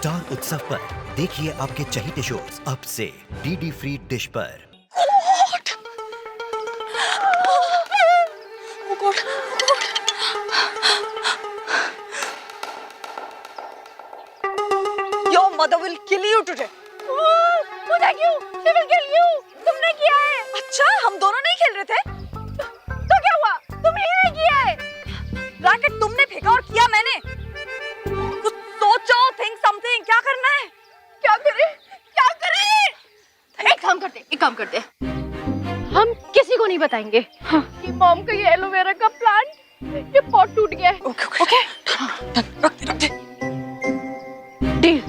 Star उत्सव पर देखिए आपके चहीते शोज अब से डीडी फ्री डिश पर। Your mother will kill you today. मुझे क्यों? She will kill you. तुमने किया है। अच्छा, हम दोनों नहीं खेल रहे थे? तो क्या हुआ? तुमने ही किया है। रैकेट तुमने फेंका और किया मैंने। कुछ सोचो, think something. क्या करना है? क्या करें? क्या करें? एक काम करते। हम किसी को नहीं बताएंगे कि मॉम का ये एलोवेरा का प्लांट, ये पॉट टूट गया है। ओके। रख दे। डील।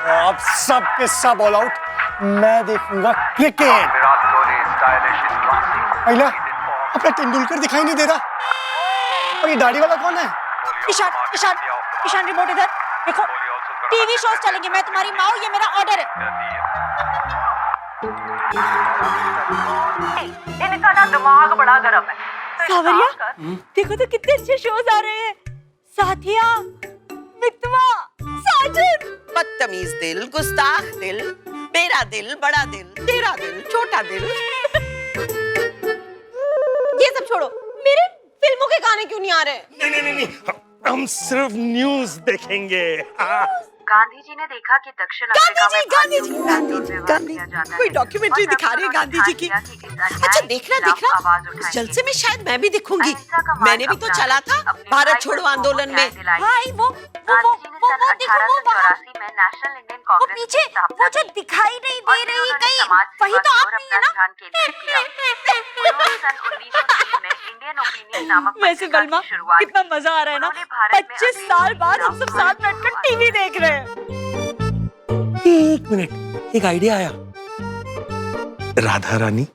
आप सब के सब ऑल आउट। मैं देखूंगा क्रिकेट। पहला अपना तेंदुलकर दिखाई नहीं दे रहा। और ये दाढ़ी वाला कौन है? ईशान रिमोट इधर देखो। टीवी शोज चलेंगे, मैं तुम्हारी माँ हूँ, ये मेरा ऑर्डर है। इनका ना दिमाग बड़ा गर्म है। सावरिया, देखो तो कितने अच्छे शोज आ रहे हैं। साथिया, मितवा, साजन। बदतमीज दिल, गुस्ताख दिल, मेरा दिल, बड़ा दिल, तेरा दिल, छोटा दिल। ये सब छोड़ो, मेरे फिल्मों के गाने क्यों नहीं आ रहे? नहीं, हम सिर्फ न्यूज देखेंगे। गांधी जी ने देखा कि दक्षिण अफ्रीका में गांधी कोई डॉक्यूमेंट्री दिखा रहे हैं गांधी जी की। अच्छा, देखना जल्द से मैं शायद मैं भी दिखूंगी। मैंने भी तो चला था भारत छोड़ो आंदोलन में। भाई वो देखो, वो में नेशनल इंडियन वो कांग्रेस पीछे, वो जो दिखाई नहीं दे रही कहीं, वही तो आप नहीं है ना? वैसे बलमा, कितना मजा आ रहा है ना। 25 साल बाद हम सब साथ बैठकर टीवी देख रहे हैं। एक मिनट, एक आइडिया आया। राधा रानी,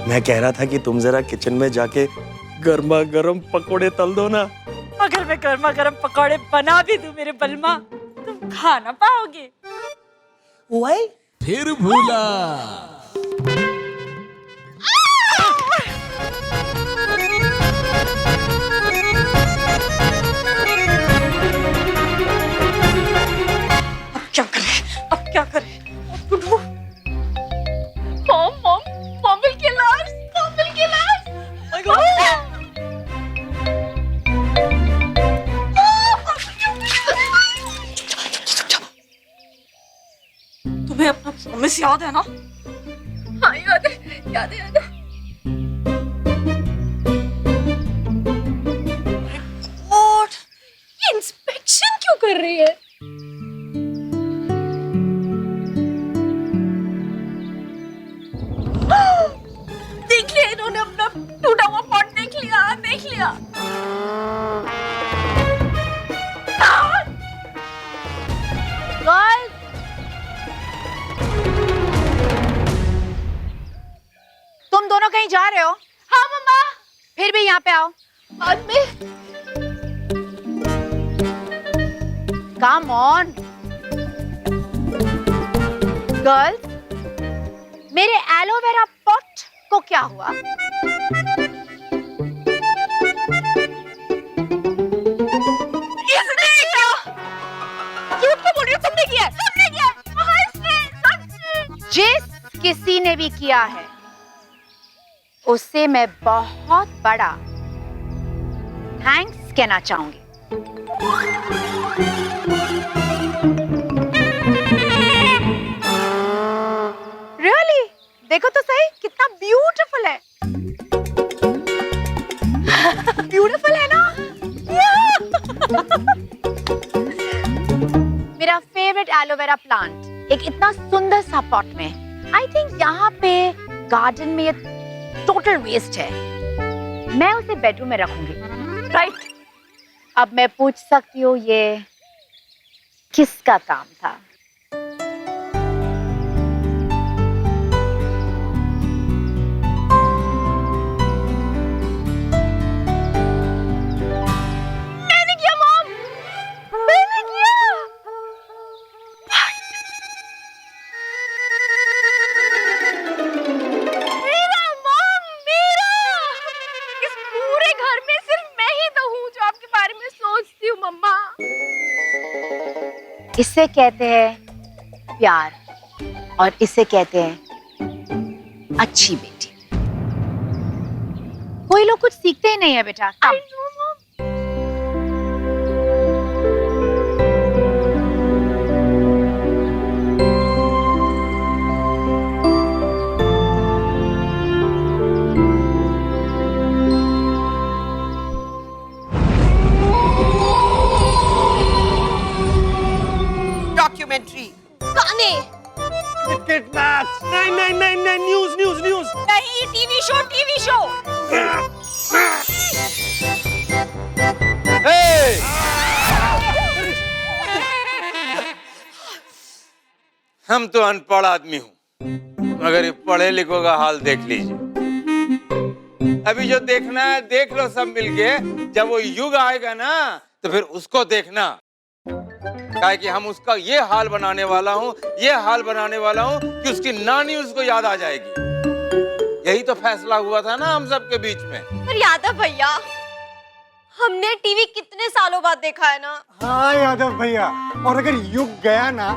मैं कह रहा था कि तुम जरा किचन में जाके गर्मा गर्म पकोड़े तल दो ना। अगर मैं गर्मा गर्म पकौड़े बना भी दूं मेरे बलमा, तुम खा ना पाओगे। वही फिर भूला। अब क्या करें? Mom will kill us. Mom will kill us. My God. तुम्हें अपना प्रॉमिस याद है ना? हाँ, याद है। और ये इंस्पेक्शन क्यों कर रही है? देख लिया इन्होंने, अपना टूटा हुआ पॉट देख लिया। गर्ल्स, तुम दोनों कहीं जा रहे हो? हाँ मम्मा। फिर भी यहाँ पे आओ। बाद में। कम ऑन गर्ल्स, मेरे एलोवेरा पॉट को क्या हुआ? इसने किया। झूठ क्यों बोल रही हो? तुमने किया है। हाँ, इसने सच। जिस किसी ने भी किया है उससे मैं बहुत बड़ा थैंक्स कहना चाहूंगी। रियली? देखो तो सही, कितना ब्यूटीफुल है। ब्यूटीफुल है ना? मेरा फेवरेट एलोवेरा प्लांट एक इतना सुंदर सा पॉट में। आई थिंक यहाँ पे गार्डन में ये टोटल वेस्ट है। मैं उसे बेडरूम में रखूंगी। राइट। अब मैं पूछ सकती हूँ ये किसका काम था? मैंने किया मॉम, मैंने किया। मेरा मॉम, मेरा। इस पूरे घर में सिर्फ मैं ही तो हूँ जो आपके बारे में सोचती हूँ मम्मा। इसे कहते हैं प्यार और इसे कहते हैं अच्छी बेटी। कोई लोग कुछ सीखते ही नहीं है बेटा। डॉक्यूमेंट्री, गाने, क्रिकेट मैच, नहीं नहीं नहीं नहीं, न्यूज़ न्यूज़ न्यूज़। नहीं, टीवी शो, टीवी शो। हम तो अनपढ़ आदमी हूँ, मगर ये पढ़े लिखों का हाल देख लीजिए। अभी जो देखना है देख लो सब मिलके। जब वो युग आएगा ना तो फिर उसको देखना, काहे कि हम उसका ये हाल बनाने वाला हूँ, ये हाल बनाने वाला हूँ कि उसकी नानी उसको याद आ जाएगी। यही तो फैसला हुआ था ना हम सबके बीच में। पर यादव भैया, हमने टीवी कितने सालों बाद देखा है ना। हाँ यादव भैया, और अगर युग गया ना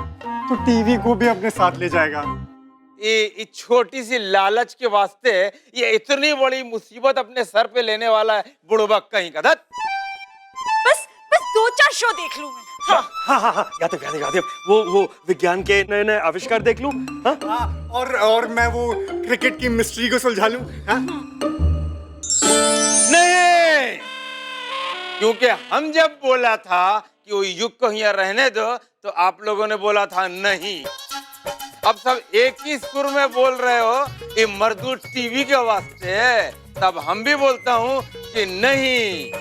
तो टीवी को भी अपने साथ ले जाएगा। ये छोटी सी लालच के वास्ते ये इतनी बड़ी मुसीबत अपने सर पे लेने वाला है बुड़बक कहीं का। बस 2-4 शो देख लूं मैं। हाँ हाँ हाँ हाँ, यादव यादव, वो विज्ञान के नए नए आविष्कार देख लूं। हाँ? और मैं वो क्रिकेट की मिस्ट्री को सुलझा लूं। हाँ? नहीं, क्योंकि हम जब बोला था कि वो युग को यहाँ रहने दो तो आप लोगों ने बोला था नहीं। अब सब एक ही सुर में बोल रहे हो ये मर्दूद टीवी के वास्ते है, तब हम भी बोलता हूँ कि नहीं।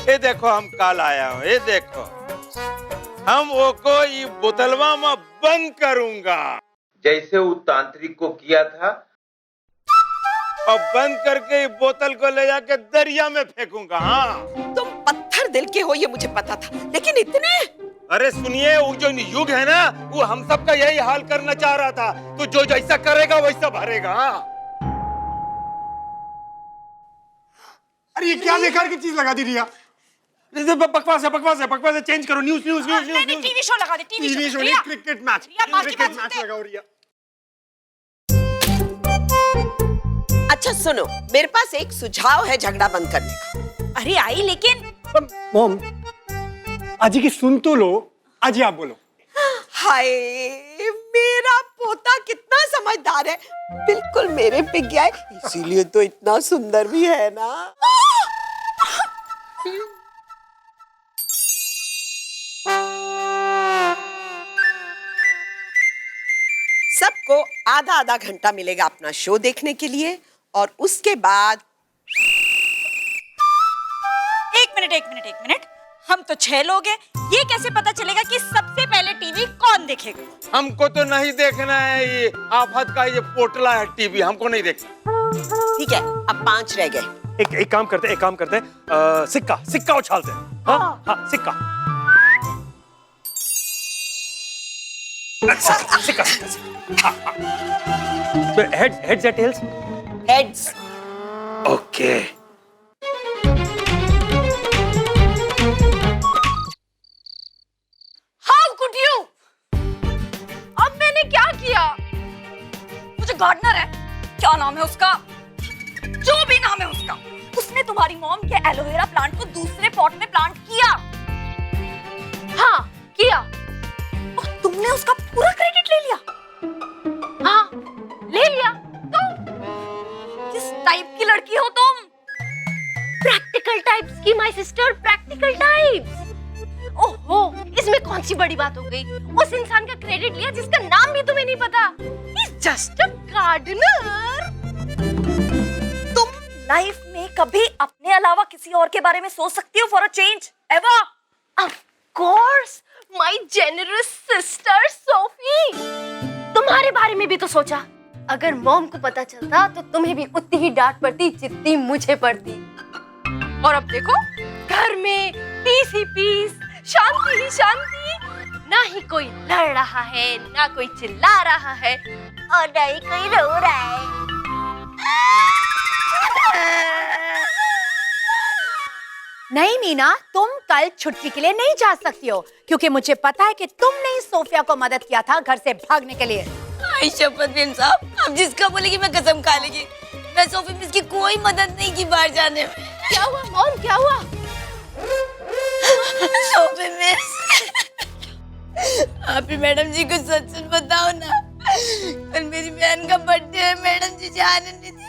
ये देखो हम काल आया हूँ, ये देखो हम वो को ये बोतलवा में बंद करूंगा जैसे वो तांत्रिक को किया था, और बंद करके ये बोतल को ले जाके दरिया में फेंकूंगा। हाँ, तुम पत्थर दिल के हो ये मुझे पता था, लेकिन इतने। अरे सुनिए, वो जो युग है ना वो हम सब का यही हाल करना चाह रहा था, तो जो जैसा करेगा वैसा भरेगा। अरे ये क्या बेकार की चीज लगा दी रिया। बकवास है, बकवास है, बकवास है। चेंज करो, न्यूज़ न्यूज़ न्यूज़ नहीं, टीवी शो लगा दे, टीवी शो। नहीं, क्रिकेट मैच, क्रिकेट मैच लगाओ रिया। अच्छा सुनो, मेरे पास एक सुझाव है झगड़ा बंद करने का। अरे आई, लेकिन मॉम, अजी की सुन तो लो, अजी आप बोलो। हाय, मेरा पोता कितना समझदार है, बिल्कुल मेरे पे गया है, इसीलिए तो इतना सुंदर भी है ना। सबको आधा आधा घंटा मिलेगा अपना शो देखने के लिए, और उसके बाद एक मिनट, हम तो 6 लोग हैं, ये कैसे पता चलेगा कि सबसे पहले टीवी कौन देखेगा? हमको तो नहीं देखना है ये आफत का ये पोटला है टीवी, हमको नहीं देखना। ठीक है, अब 5 रह गए। एक काम करते हैं, सिक्का उछालते हैं। हाँ हाँ, सिक्का। सिक्का। हेड्स या tails? Heads. Okay. How could you? अब मैंने क्या किया? मुझे गार्डनर है, क्या नाम है उसका, जो भी नाम है उसका, उसने तुम्हारी मॉम के एलोवेरा प्लांट को दूसरे पॉट में प्लांट किया। हाँ किया। और तुमने उसका पूरा क्रेडिट ले लिया? हाँ ले लिया। तो किस टाइप की लड़की हो तुम? प्रैक्टिकल टाइप्स की माय सिस्टर, प्रैक्टिकल टाइप्स। ओहो, इसमें कौन सी बड़ी बात हो गई? उस इंसान का क्रेडिट लिया जिसका नाम भी तुम्हें नहीं पता। He's just a gardener। तुम लाइफ में कभी अपने अलावा किसी और के बारे में सोच सकती हो for a change ever? Of course, my generous sister Sophie. तुम्हारे बारे में भी तो सोचा। अगर मॉम को पता चलता तो तुम्हें भी उतनी ही डांट पड़ती जितनी मुझे पड़ती। और अब देखो, घर में पीस ही पीस, शांति ही शांति। ना ही कोई लड़ रहा है, ना कोई चिल्ला रहा है, और ना ही कोई रो रहा है। नहीं मीना, तुम कल छुट्टी के लिए नहीं जा सकती हो, क्योंकि मुझे पता है कि तुमने ही सोफिया को मदद किया था घर से भागने के लिए। आई शपथ बेन साहब, अब जिसका बोलेगी मैं कसम खा लेगी। मैं सोफी मिस की कोई मदद नहीं की बाहर जाने में। क्या हुआ मॉम, क्या हुआ? सोफी मिस, आप ही मैडम जी को सच सच बताओ ना, कल मेरी बहन का बर्थडे है, मैडम जी जाने नहीं दी।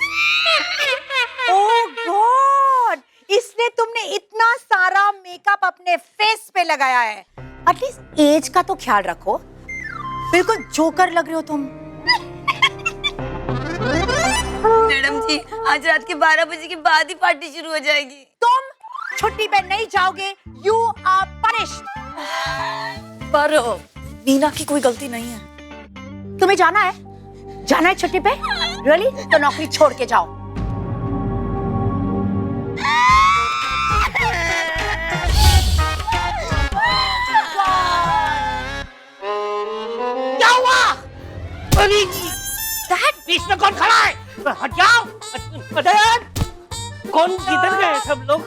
ओह गॉड, इसलिए तुमने इतना सारा मेकअप अपने फेस पे लगाया है। एटलीस्ट एज का तो ख्याल रखो। बिल्कुल जोकर लग रहे हो तुम। मैडम जी, आज रात के 12 बजे के बाद ही पार्टी शुरू हो जाएगी। तुम छुट्टी पे नहीं जाओगे, यू आर पनिश्ड। पर मीना की कोई गलती नहीं है। तुम्हें जाना है? जाना है छुट्टी पे? रियली? तो नौकरी छोड़ के जाओ। क्या हुआ? अरे बीच में कौन खड़ा है? हट जाओ। कौन किधर गए सब लोग?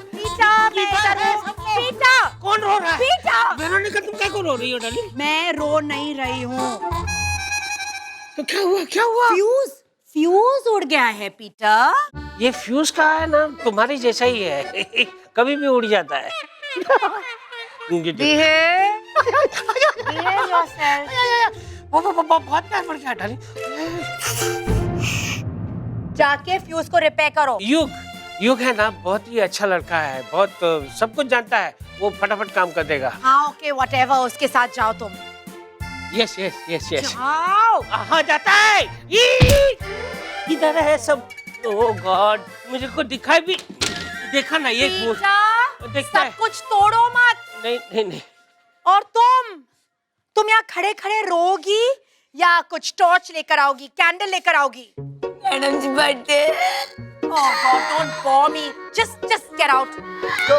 पीटा, कौन रो रहा है? पीटा। वेरोनिका, तुम क्या रो रही हो डाली? मैं रो नहीं रही हूँ। तो क्या हुआ, क्या हुआ? फ्यूज उड़ गया है पीटर। ये फ्यूज का है ना, तुम्हारी जैसा ही है। कभी भी उड़ जाता है। बहुत प्यार पड़ गया डाली। जाके फ्यूज को रिपेयर करो। युग है ना, बहुत ही अच्छा लड़का है, बहुत सब कुछ जानता है, वो फटाफट काम कर देगा। हाँ ओके, व्हाटएवर, उसके साथ जाओ तुम। Yes yes yes yes. जाओ। कहाँ जाता है? इधर है सब। ओह गॉड, मुझे को दिखाई भी देखा ना ये देखता है। सब कुछ तोड़ो मत। नहीं नहीं नहीं। और तुम यहाँ खड़े खड़े रोगी या कुछ टॉर्च लेकर आओगी, कैंडल लेकर आओगी? Madam ji birthday. Oh God, don't bore me. Just get out. Go.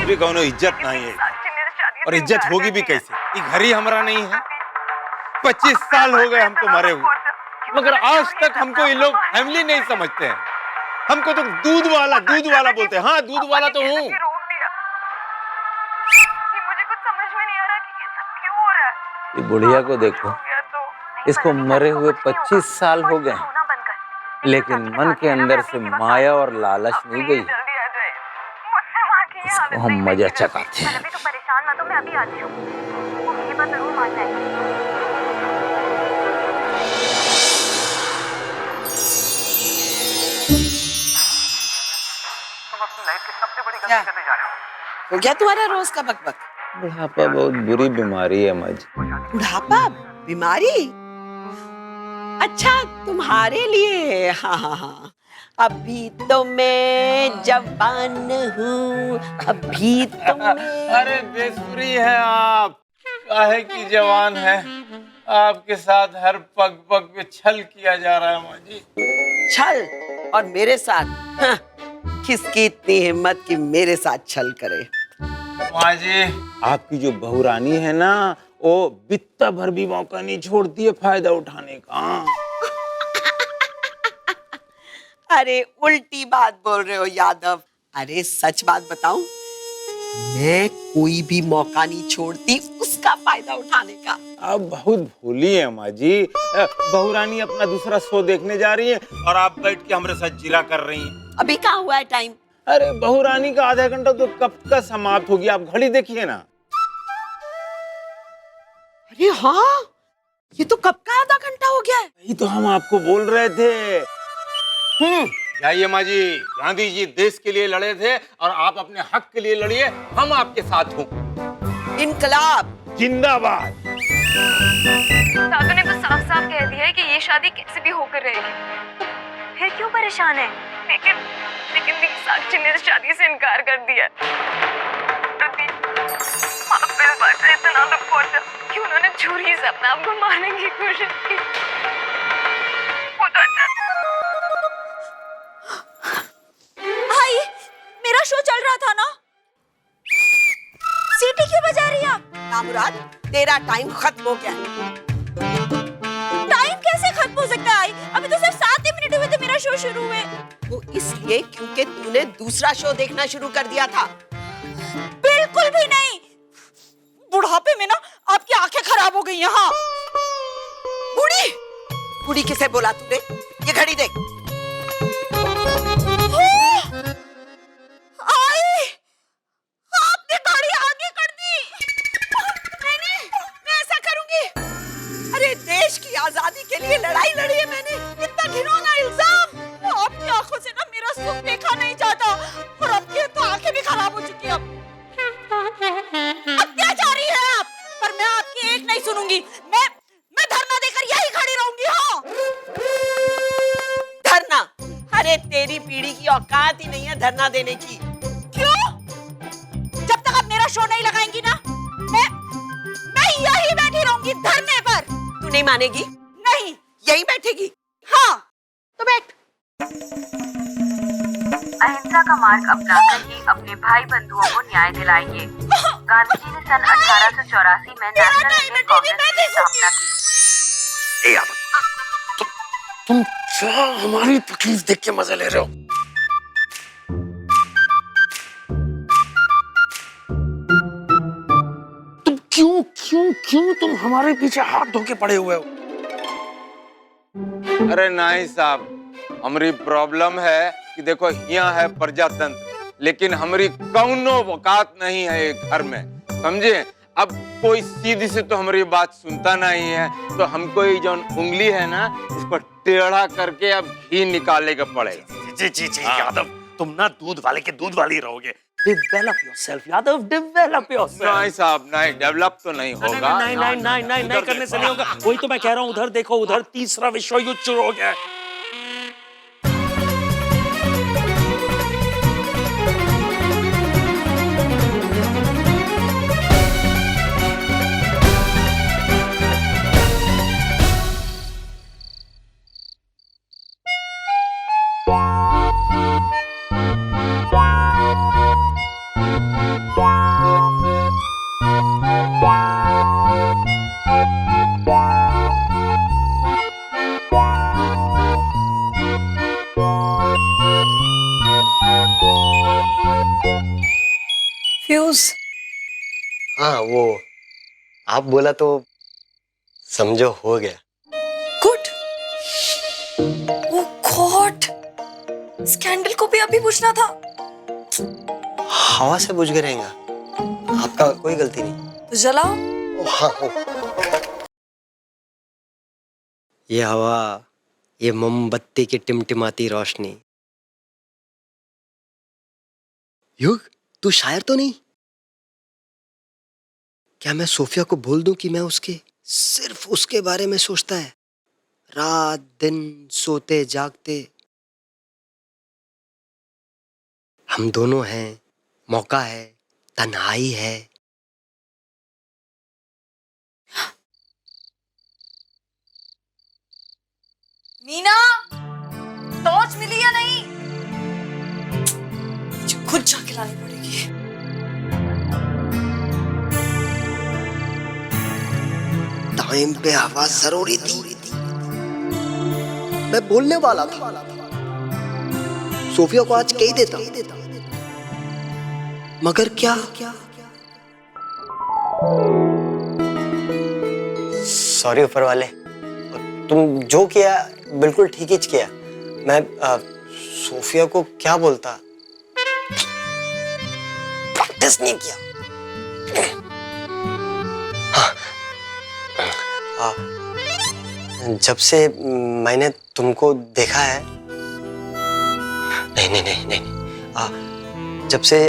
भी कौनो इज्जत नहीं है, और इज्जत होगी भी कैसे? ये घर ही हमारा नहीं है। 25 साल हो गए हमको मरे हुए, मगर आज तक हमको ये लोग फैमिली नहीं समझते हैं। हमको तो दूध वाला बोलते हैं। हाँ, दूध वाला तो हूँ। ये बुढ़िया को देखो, इसको मरे हुए 25 साल हो गए, लेकिन मन के अंदर से माया और लालच नहीं गई। इसको हम मजा चखाते हैं। परेशान मत हो, मैं अभी आती हूँ। वो मेरी बात जरूर मान जाएगी। हो गया तुम्हारा रोज का बकबक? बुढ़ापा बहुत बुरी बीमारी है अम्मा जी। बुढ़ापा बीमारी? अच्छा, तुम्हारे लिए? हाँ। अभी तो मैं जवान हूँ, अभी तो मैं... अरे बेसुरी है आप, काहे की जवान है। आपके साथ हर पग पग पे छल किया जा रहा है माँ जी। छल? और मेरे साथ? हाँ, किसकी इतनी हिम्मत कि मेरे साथ छल करे? माँ जी, आपकी जो बहुरानी है ना, वो बित्ता भर भी मौका नहीं छोड़ती है फायदा उठाने का। अरे उल्टी बात बोल रहे हो यादव। अरे सच बात बताऊं, मैं कोई भी मौका नहीं छोड़ती उसका फायदा उठाने का। आप बहुत भोली हैं माँ जी। बहुरानी अपना दूसरा शो देखने जा रही है और आप बैठ के हमारे साथ जिला कर रही हैं। अभी कहाँ हुआ है टाइम? अरे बहुरानी का आधा घंटा तो कब का समाप्त हो गया, आप घड़ी देखिए ना। अरे हाँ, ये तो कब का आधा घंटा हो गया है। यही तो हम आपको बोल रहे थे। जाइए माँ जी, गांधी जी देश के लिए लड़े थे और आप अपने हक के लिए लड़िए, हम आपके साथ हों। इनकलाब जिंदाबाद। दादू ने तो साफ साफ कह दिया है कि ये शादी कैसे भी होकर रहेगी। तो फिर क्यों परेशान है? लेकिन साक्षी ने शादी से इनकार कर दिया। इस बात का इतना दुख पहुंचा कि उन्होंने छुरी से अपने आप को मारने की कोशिश की। भाई, मेरा शो चल रहा था ना, सीटी क्यों बजा रही है आप? मुराद, तेरा टाइम खत्म हो गया। टाइम कैसे खत्म हो सकता है? अभी तो सिर्फ 7 ही मिनट हुए थे मेरा शो शुरू हुए। वो इसलिए क्योंकि तूने दूसरा शो देखना शुरू कर दिया था। बिल्कुल भी नहीं। बुढ़ापे में ना आपकी आंखें खराब हो गई हैं। हाँ, बूढ़ी किसे बोला तूने? ये घड़ी देख। आपने गाड़ी आगे कर दी। नहीं, मैं ऐसा करूंगी। अरे देश की आजादी के लिए लड़ाई लड़ी है मैंने। इतना घिनौना इल्जाम। आपकी आंखों से ना मेरा सुख देखा नहीं जाता और आपकी तो आंखें भी खराब हो चुकी हैं। अत्याचारी है आप, पर मैं आपकी एक नहीं सुनूंगी। मैं धरना देकर यही खड़ी रहूंगी। हाँ, धरना? अरे तेरी पीढ़ी की औकात ही नहीं है धरना देने की। क्यों? जब तक आप मेरा शो नहीं लगाएंगी ना, मैं यही बैठी रहूंगी धरने पर। तू नहीं मानेगी? नहीं। यही बैठेगी? हाँ, तो बैठ। अहिंसा का मार्ग अपनाकर ही अपने भाई बंधुओं को न्याय दिलाइए। गांधी जी ने सन 1884 में नेशनल इंडियन कांग्रेस की स्थापना की। तुम क्या हमारी तकलीफ देख के मजे ले रहे हो? तुम क्यों तुम हमारे पीछे हाथ धो के पड़े हुए हो? अरे नहीं साहब, हमारी प्रॉब्लम है कि देखो यहाँ है प्रजातंत्र, लेकिन हमारी कौनो औकात नहीं है एक घर में, समझे? अब कोई सीधी से तो हमारी बात सुनता नहीं है, तो हमको ये जो उंगली है ना, इसको टेढ़ा करके अब घी निकालने का पड़ेगा। जी यादव, तुम ना दूध वाले के दूध वाले रहोगे। Develop yourself Yadav, develop yourself. नहीं साहब, नहीं डेवलप तो नहीं होगा। नहीं करने से नहीं होगा। वही तो मैं कह रहा हूँ, उधर देखो, उधर तीसरा विश्व युद्ध शुरू हो गया है। फ्यूज। हाँ, वो आप बोला तो समझो हो गया। गुड। ओह गॉड, स्कैंडल को भी अभी पूछना था। हवा से बुझ गए रहेगा, आपका कोई गलती नहीं। तो जलाओ। हाँ, ये हवा, ये मोमबत्ती की टिमटिमाती रोशनी। युग, तू शायर तो नहीं? क्या मैं सोफिया को बोल दूं कि मैं उसके, सिर्फ उसके बारे में सोचता है, रात दिन सोते जागते? हम दोनों हैं, मौका है, तन्हाई है। मीना, टॉर्च मिली या नहीं? मुझे खुद जाके लानी पड़ेगी। टाइम पे आवाज जरूरी थी। मैं बोलने वाला था, सोफिया को आज कह ही देता, मगर क्या? सॉरी ऊपर वाले, तुम जो किया बिल्कुल ठीक ही किया। मैं सोफिया को क्या बोलता, प्रैक्टिस नहीं किया। जब से मैंने तुमको देखा है, नहीं, जब से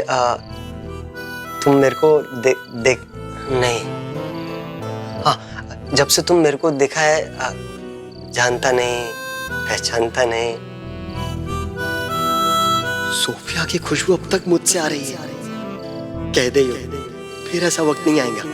तुम मेरे को देख नहीं, जब से तुम मेरे को देखा है जानता नहीं, पहचानता नहीं। सोफिया की खुशबू अब तक मुझसे आ रही है। कह दे फिर ऐसा वक्त नहीं आएगा।